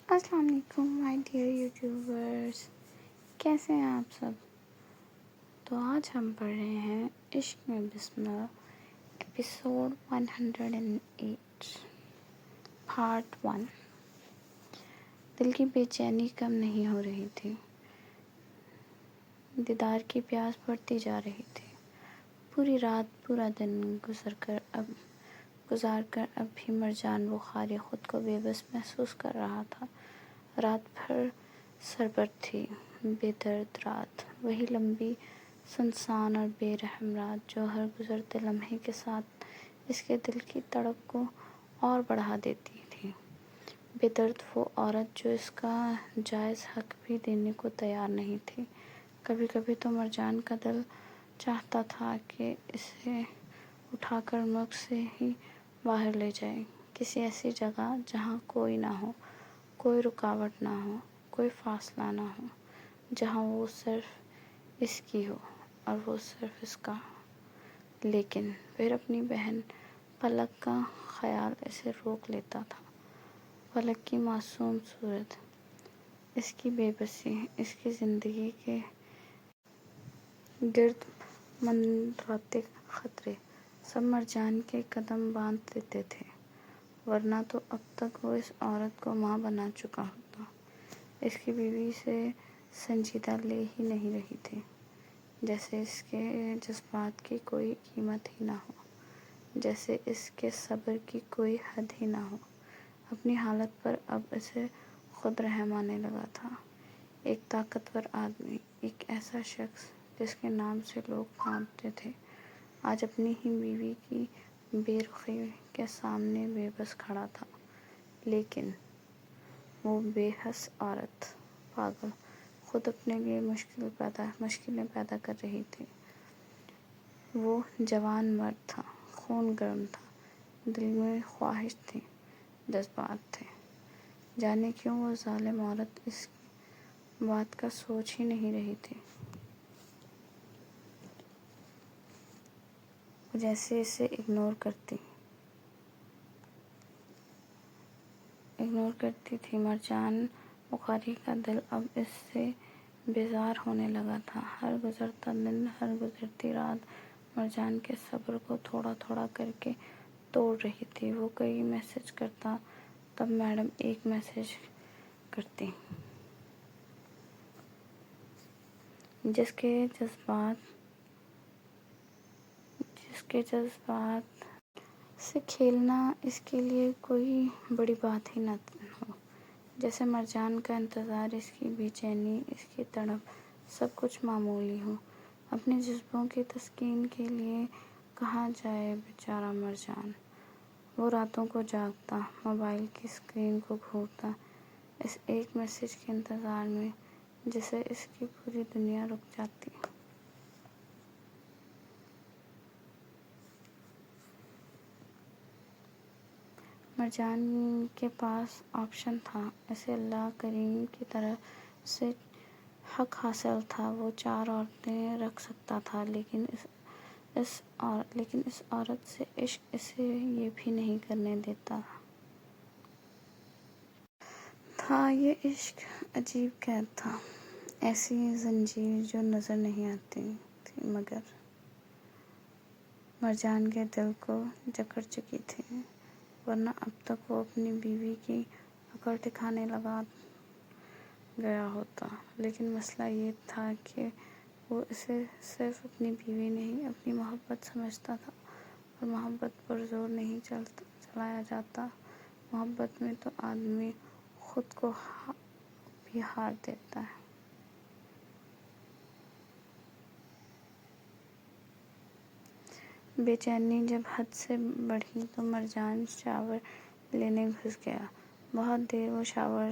السلام علیکم my dear YouTubers, کیسے ہیں آپ سب؟ تو آج ہم پڑھ رہے ہیں عشق میں بسم اللہ ایپیسوڈ 108 پارٹ 1۔ دل کی بے چینی کم نہیں ہو رہی تھی، دیدار کی پیاس بڑھتی جا رہی تھی۔ پوری رات پورا دن گزار کر اب بھی مرجان بخاری خود کو بے بس محسوس کر رہا تھا۔ رات بھر سربر تھی، بے درد رات، وہی لمبی سنسان اور بے رحم رات جو ہر گزرتے لمحے کے ساتھ اس کے دل کی تڑپ کو اور بڑھا دیتی تھی۔ بے درد وہ عورت جو اس کا جائز حق بھی دینے کو تیار نہیں تھی۔ کبھی کبھی تو مرجان کا دل چاہتا تھا کہ اسے اٹھا کر ملک سے ہی باہر لے جائے، کسی ایسی جگہ جہاں کوئی نہ ہو، کوئی رکاوٹ نہ ہو، کوئی فاصلہ نہ ہو، جہاں وہ صرف اس کی ہو اور وہ صرف اس کا۔ لیکن پھر اپنی بہن پلک کا خیال اسے روک لیتا تھا۔ پلک کی معصوم صورت، اس کی بے بسی، اس کی زندگی کے گرد منڈلاتے خطرے، سب مرجان کے قدم باندھ دیتے تھے، ورنہ تو اب تک وہ اس عورت کو ماں بنا چکا ہوتا۔ اس کی بیوی سے سنجیدہ لے ہی نہیں رہی تھی، جیسے اس کے جذبات کی کوئی قیمت ہی نہ ہو، جیسے اس کے صبر کی کوئی حد ہی نہ ہو۔ اپنی حالت پر اب اسے خود رحم آنے لگا تھا۔ ایک طاقتور آدمی، ایک ایسا شخص جس کے نام سے لوگ کانپتے تھے، آج اپنی ہی بیوی کی بے رخی کے سامنے بے بس کھڑا تھا۔ لیکن وہ بے حس عورت، پاگل، خود اپنے لیے مشکلیں پیدا کر رہی تھی۔ وہ جوان مرد تھا، خون گرم تھا، دل میں خواہش تھی، جذبات تھے۔ جانے کیوں وہ ظالم عورت اس بات کا سوچ ہی نہیں رہی تھی۔ وہ جیسے اسے اگنور کرتی تھی۔ مرجان بخاری کا دل اب اس سے بیزار ہونے لگا تھا۔ ہر گزرتا دن، ہر گزرتی رات مرجان کے صبر کو تھوڑا تھوڑا کر کے توڑ رہی تھی۔ وہ کئی میسج کرتا، تب میڈم ایک میسج کرتی، جس کے جذبات سے کھیلنا اس کے لیے کوئی بڑی بات ہی نہ ہو۔ جیسے مرجان کا انتظار، اس کی بے چینی، اس کی تڑپ، سب کچھ معمولی ہو۔ اپنے جذبوں کی تسکین کے لیے کہاں جائے بیچارہ مرجان؟ وہ راتوں کو جاگتا، موبائل کی اسکرین کو گھورتا، اس ایک میسج کے انتظار میں جس سے اس کی پوری دنیا رک جاتی۔ مرجان کے پاس آپشن تھا، اسے اللہ کریم کی طرف سے حق حاصل تھا، وہ 4 عورتیں رکھ سکتا تھا، لیکن اس عورت سے عشق اسے یہ بھی نہیں کرنے دیتا تھا۔ یہ عشق عجیب قید تھا، ایسی زنجیر جو نظر نہیں آتی تھی مگر مرجان کے دل کو جکڑ چکی تھی، ورنہ اب تک وہ اپنی بیوی کی اکڑ ٹھکانے لگا گیا ہوتا۔ لیکن مسئلہ یہ تھا کہ وہ اسے صرف اپنی بیوی نہیں، اپنی محبت سمجھتا تھا، اور محبت پر زور نہیں چلایا جاتا۔ محبت میں تو آدمی خود کو بھی ہار دیتا ہے۔ بے چینی جب حد سے بڑھی تو مرجان شاور لینے گھس گیا۔ بہت دیر وہ شاور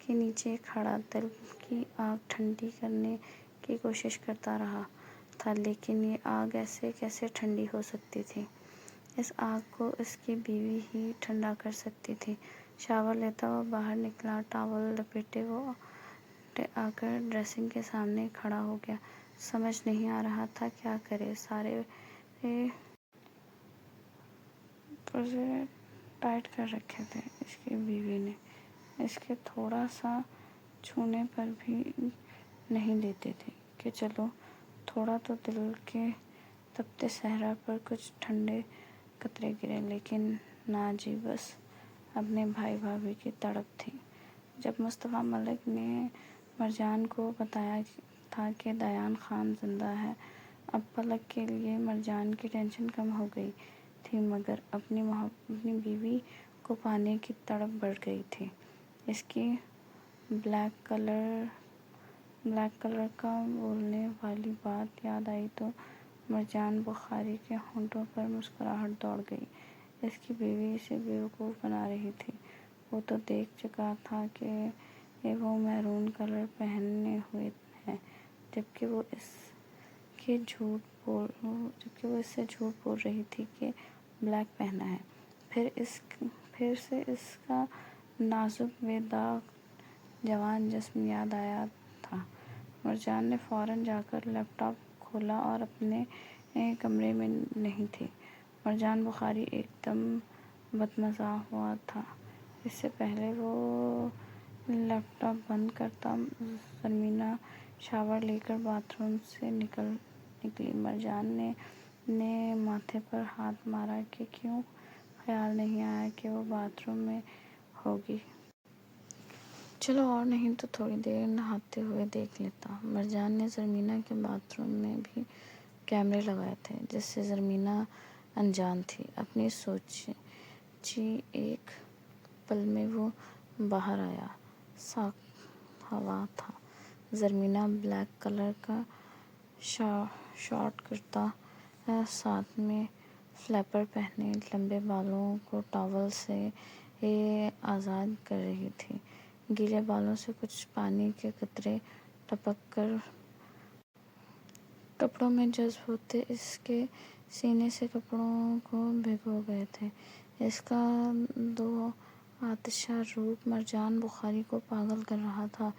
کے نیچے کھڑا دل کی آگ ٹھنڈی کرنے کی کوشش کرتا رہا تھا، لیکن یہ آگ ایسے کیسے ٹھنڈی ہو سکتی تھی؟ اس آگ کو اس کی بیوی ہی ٹھنڈا کر سکتی تھی۔ شاور لیتا وہ باہر نکلا، ٹاول لپیٹے وہ آ کر ڈریسنگ کے سامنے کھڑا ہو گیا۔ سمجھ نہیں آ رہا تھا کیا کرے۔ سارے پرزے ٹائٹ کر رکھے تھے اس کی بیوی نے، اس کے تھوڑا سا چھونے پر بھی نہیں دیتے تھے کہ چلو تھوڑا تو دل کے تپتے صحرا پر کچھ ٹھنڈے قطرے گرے، لیکن نہ جی، بس اپنے بھائی بھابھی کی تڑپ تھی۔ جب مصطفیٰ ملک نے مرجان کو بتایا تھا کہ دیان خان زندہ ہے، اب پلک کے لیے مرجان کی ٹینشن کم ہو گئی تھی، مگر اپنی بیوی کو پانے کی تڑپ بڑھ گئی تھی۔ اس کی بلیک کلر کا بولنے والی بات یاد آئی تو مرجان بخاری کے ہونٹوں پر مسکراہٹ دوڑ گئی۔ اس کی بیوی اسے بیوقوف بنا رہی تھی۔ وہ تو دیکھ چکا تھا کہ وہ میرون کلر پہنے ہوئے ہے، جبکہ وہ اس سے جھوٹ بول رہی تھی کہ بلیک پہنا ہے۔ پھر سے اس کا نازک بے داغ جوان جسم یاد آیا تھا۔ مرجان نے فوراً جا کر لیپ ٹاپ کھولا اور اپنے کمرے میں نہیں تھی۔ مرجان بخاری ایک دم بدمزاج ہوا تھا۔ اس سے پہلے وہ لیپ ٹاپ بند کرتا، زرمینہ شاور لے کر باتھ روم سے نکلی۔ مرجان نے ماتھے پر ہاتھ مارا کہ کیوں خیال نہیں آیا کہ وہ باتھ روم میں ہوگی۔ چلو اور نہیں تو تھوڑی دیر نہاتے ہوئے دیکھ لیتا۔ مرجان نے زرمینہ کے باتھ روم میں بھی کیمرے لگائے تھے، جس سے زرمینہ انجان تھی۔ اپنی سوچی ایک پل میں وہ باہر آیا۔ صاف ہوا تھا۔ زرمینہ بلیک کلر کا شارٹ کرتا، ساتھ میں فلیپر پہنے، لمبے بالوں کو ٹاول سے آزاد کر رہی تھی۔ گیلے بالوں سے کچھ پانی کے قطرے ٹپک کر کپڑوں میں جذب ہوتے اس کے سینے سے کپڑوں کو بھگو گئے تھے۔ اس کا دو آتشہ روپ مرجان بخاری کو پاگل کر رہا تھا۔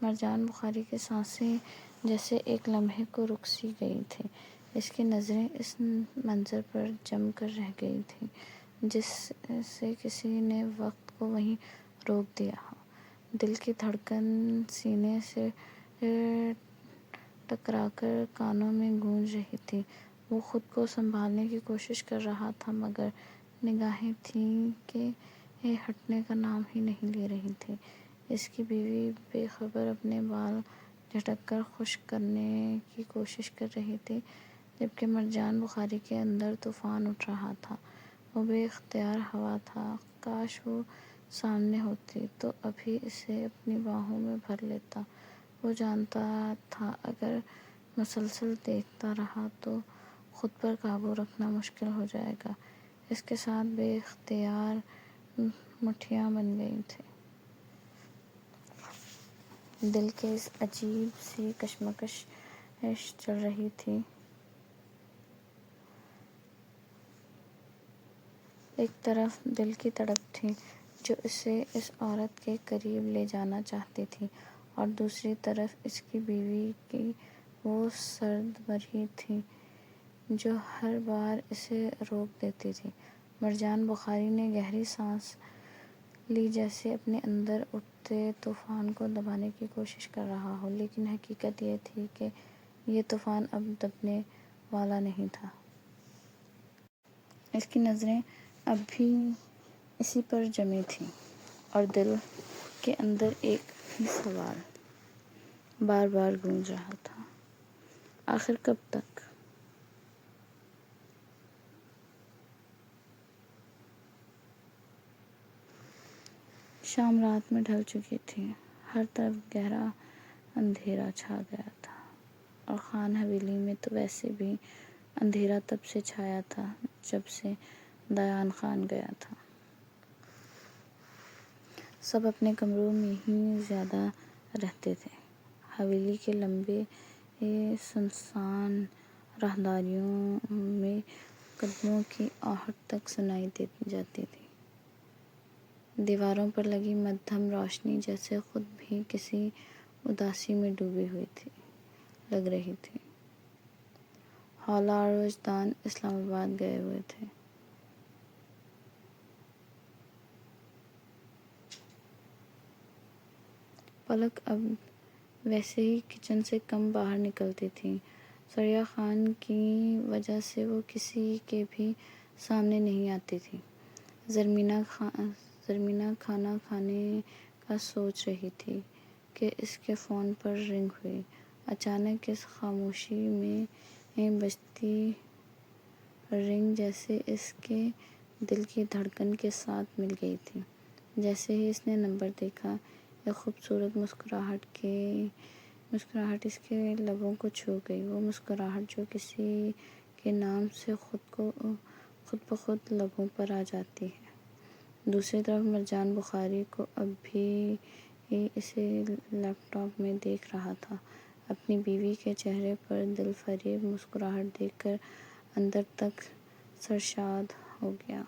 مرجان بخاری کی سانسیں جیسے ایک لمحے کو رک سی گئی تھیں۔ اس کی نظریں اس منظر پر جم کر رہ گئی تھیں جیسے کسی نے وقت کو وہیں روک دیا ہو۔ دل کی دھڑکن سینے سے ٹکرا کر کانوں میں گونج رہی تھی۔ وہ خود کو سنبھالنے کی کوشش کر رہا تھا، مگر نگاہیں تھیں کہ ہٹنے کا نام ہی نہیں لے رہی تھیں۔ اس کی بیوی بے خبر اپنے بال جھٹک کر خشک کرنے کی کوشش کر رہی تھی، جبکہ مرجان بخاری کے اندر طوفان اٹھ رہا تھا۔ وہ بے اختیار ہوا تھا۔ کاش وہ سامنے ہوتی تو ابھی اسے اپنی باہوں میں بھر لیتا۔ وہ جانتا تھا اگر مسلسل دیکھتا رہا تو خود پر قابو رکھنا مشکل ہو جائے گا۔ اس کے ساتھ بے اختیار مٹھیاں بن گئی تھیں۔ دل کی اس عجیب سی کشمکش چل رہی تھی۔ ایک طرف دل کی تڑپ تھی جو اسے اس عورت کے قریب لے جانا چاہتی تھی، اور دوسری طرف اس کی بیوی کی وہ سرد مرہی تھی جو ہر بار اسے روک دیتی تھی۔ مرجان بخاری نے گہری سانس لی، جیسے اپنے اندر اٹھتے طوفان کو دبانے کی کوشش کر رہا ہو، لیکن حقیقت یہ تھی کہ یہ طوفان اب دبنے والا نہیں تھا۔ اس کی نظریں اب بھی اسی پر جمی تھیں، اور دل کے اندر ایک ہی سوال بار بار گونج رہا تھا، آخر کب تک؟ شام رات میں ڈھل چکی تھی۔ ہر طرف گہرا اندھیرا چھا گیا تھا، اور خان حویلی میں تو ویسے بھی اندھیرا تب سے چھایا تھا جب سے دیان خان گیا تھا۔ سب اپنے کمروں میں ہی زیادہ رہتے تھے۔ حویلی کے لمبے سنسان راہداریوں میں قدموں کی آہٹ تک سنائی جاتی تھی۔ دیواروں پر لگی مدھم روشنی جیسے خود بھی کسی اداسی میں ڈوبی ہوئی لگ رہی تھی۔ حولا اور وجدان اسلام آباد گئے ہوئے تھے۔ پلک اب ویسے ہی کچن سے کم باہر نکلتی تھی۔ سریا خان کی وجہ سے وہ کسی کے بھی سامنے نہیں آتی تھی۔ زرمینہ کھانا کھانے کا سوچ رہی تھی کہ اس کے فون پر رنگ ہوئی۔ اچانک اس خاموشی میں بجتی رنگ جیسے اس کے دل کی دھڑکن کے ساتھ مل گئی تھی۔ جیسے ہی اس نے نمبر دیکھا، ایک خوبصورت مسکراہٹ اس کے لبوں کو چھو گئی، وہ مسکراہٹ جو کسی کے نام سے خود بخود لبوں پر آ جاتی ہے۔ دوسری طرف مرجان بخاری کو اب بھی اسے لیپ ٹاپ میں دیکھ رہا تھا۔ اپنی بیوی کے چہرے پر دل فریب مسکراہٹ دیکھ کر اندر تک سرشاد ہو گیا۔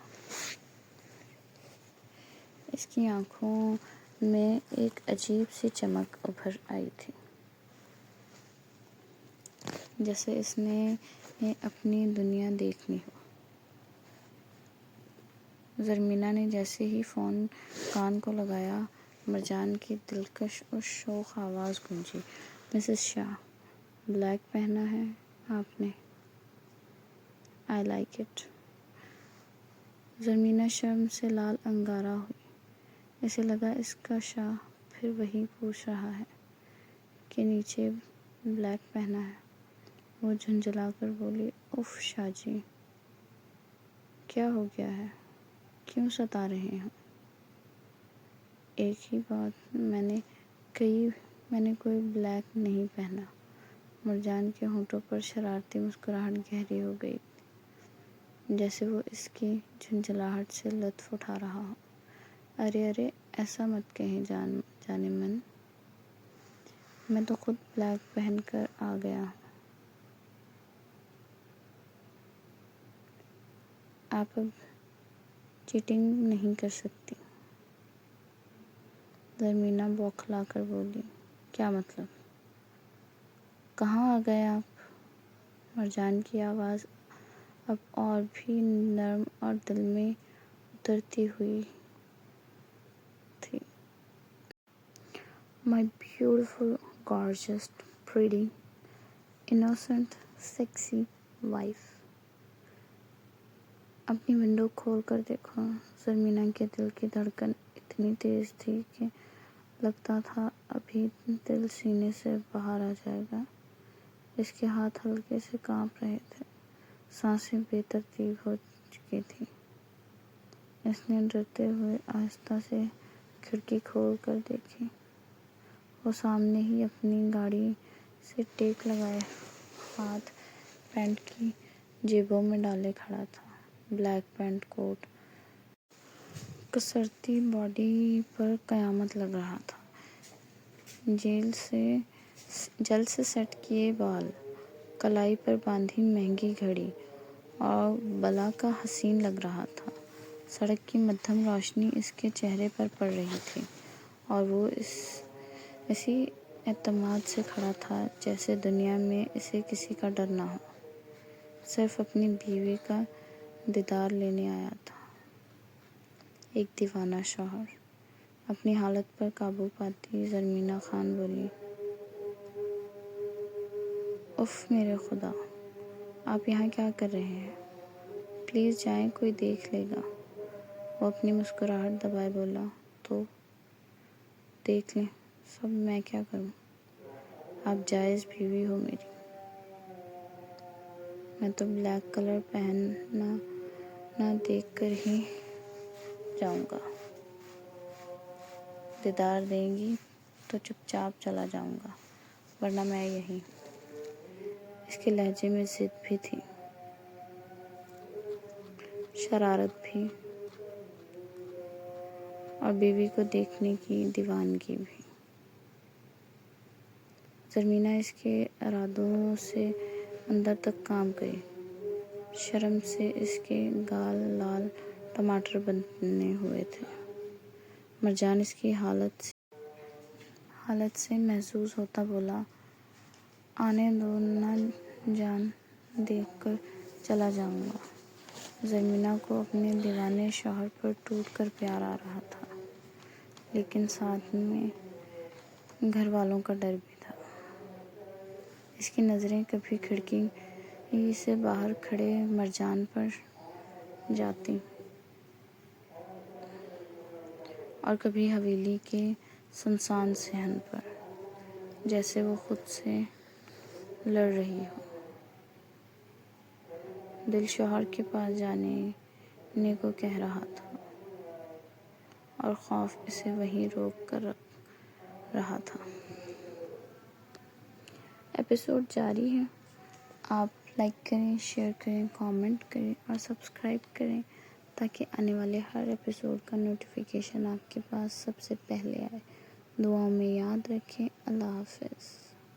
اس کی آنکھوں میں ایک عجیب سی چمک ابھر آئی تھی، جیسے اس نے اپنی دنیا دیکھ لی ہو۔ زرمینہ نے جیسے ہی فون کان کو لگایا، مرجان کی دلکش اور شوخ آواز گونجی، "مسز شاہ، بلیک پہنا ہے آپ نے؟ I like it." زرمینہ شرم سے لال انگارہ ہوئی۔ اسے لگا اس کا شاہ پھر وہی پوچھ رہا ہے کہ نیچے بلیک پہنا ہے۔ وہ جھنجھلا کر بولی، "اف شاہ جی، کیا ہو گیا ہے؟ کیوں ستا رہے ہیں؟ ایک ہی بات، میں نے کوئی بلیک نہیں پہنا۔" مرجان کے ہونٹوں پر شرارتی مسکراہٹ گہری ہو گئی تھی، جیسے وہ اس کی جھنجھلاہٹ سے لطف اٹھا رہا ہو۔ ارے ایسا مت کہیں جانے من، میں تو خود بلیک پہن کر آ گیا ہوں۔ آپ اب چیٹنگ نہیں کر سکتی۔ زرمینہ بوکھلا کر بولی، "کیا مطلب؟ کہاں آ گئے آپ؟" مرجان کی آواز اب اور بھی نرم اور دل میں اترتی ہوئی تھی۔ "My beautiful, gorgeous, pretty, innocent, sexy wife." "اپنی ونڈو کھول کر دیکھو۔" زرمینہ کے دل کی دھڑکن اتنی تیز تھی کہ لگتا تھا ابھی دل سینے سے باہر آ جائے گا۔ اس کے ہاتھ ہلکے سے کانپ رہے تھے، سانسیں بے ترتیب ہو چکی تھیں۔ اس نے ڈرتے ہوئے آہستہ سے کھڑکی کھول کر دیکھی۔ وہ سامنے ہی اپنی گاڑی سے ٹیک لگائے ہاتھ پینٹ کی جیبوں میں ڈالے کھڑا تھا۔ بلیک پینٹ کوٹ، کسرتی باڈی پر قیامت لگ رہا تھا۔ جیل سے سیٹ کیے بال، کلائی پر باندھی مہنگی گھڑی اور بلا کا حسین لگ رہا تھا۔ سڑک کی مدھم روشنی اس کے چہرے پر پڑ رہی تھی اور وہ اسی اعتماد سے کھڑا تھا جیسے دنیا میں اسے کسی کا ڈر نہ ہو، صرف اپنی بیوی کا دیدار لینے آیا تھا۔ ایک دیوانہ شوہر۔ اپنی حالت پر قابو پاتی زرمینہ خان بولی، "اف میرے خدا، آپ یہاں کیا کر رہے ہیں؟ پلیز جائیں، کوئی دیکھ لے گا۔" وہ اپنی مسکراہٹ دبائے بولا، "تو دیکھ لیں، سب میں کیا کروں؟ آپ جائز بیوی ہو میری۔ میں تو بلیک کلر پہنا نہ دیکھ کر ہی جاؤں گا۔ دیدار دیں گی تو چپ چاپ چلا جاؤں گا، ورنہ میں یہیں۔" اس کے لہجے میں ضد بھی تھی، شرارت بھی، اور بیوی کو دیکھنے کی دیوانگی بھی۔ زرمینہ اس کے ارادوں سے اندر تک کانپ گئی۔ شرم سے اس کے گال لال ٹماٹر بنے ہوئے تھے۔ مرجان اس کی حالت سے محظوظ ہوتا بولا، "آنے دو نا جان، دیکھ کر چلا جاؤں گا۔" زرمینہ کو اپنے دیوانے شوہر پر ٹوٹ کر پیار آ رہا تھا، لیکن ساتھ میں گھر والوں کا ڈر بھی تھا۔ اس کی نظریں کبھی کھڑکی سے باہر کھڑے مرجان پر جاتی اور کبھی حویلی کے سنسان صحن پر، جیسے وہ خود سے لڑ رہی ہو۔ دل شوہر کے پاس جانے کو کہہ رہا تھا اور خوف اسے وہیں روک کر رکھ رہا تھا۔ ایپیسوڈ جاری ہے۔ آپ لائک کریں، شیئر کریں، کامنٹ کریں اور سبسکرائب کریں تاکہ آنے والے ہر ایپیسوڈ کا نوٹیفیکیشن آپ کے پاس سب سے پہلے آئے۔ دعاؤں میں یاد رکھیں۔ اللہ حافظ۔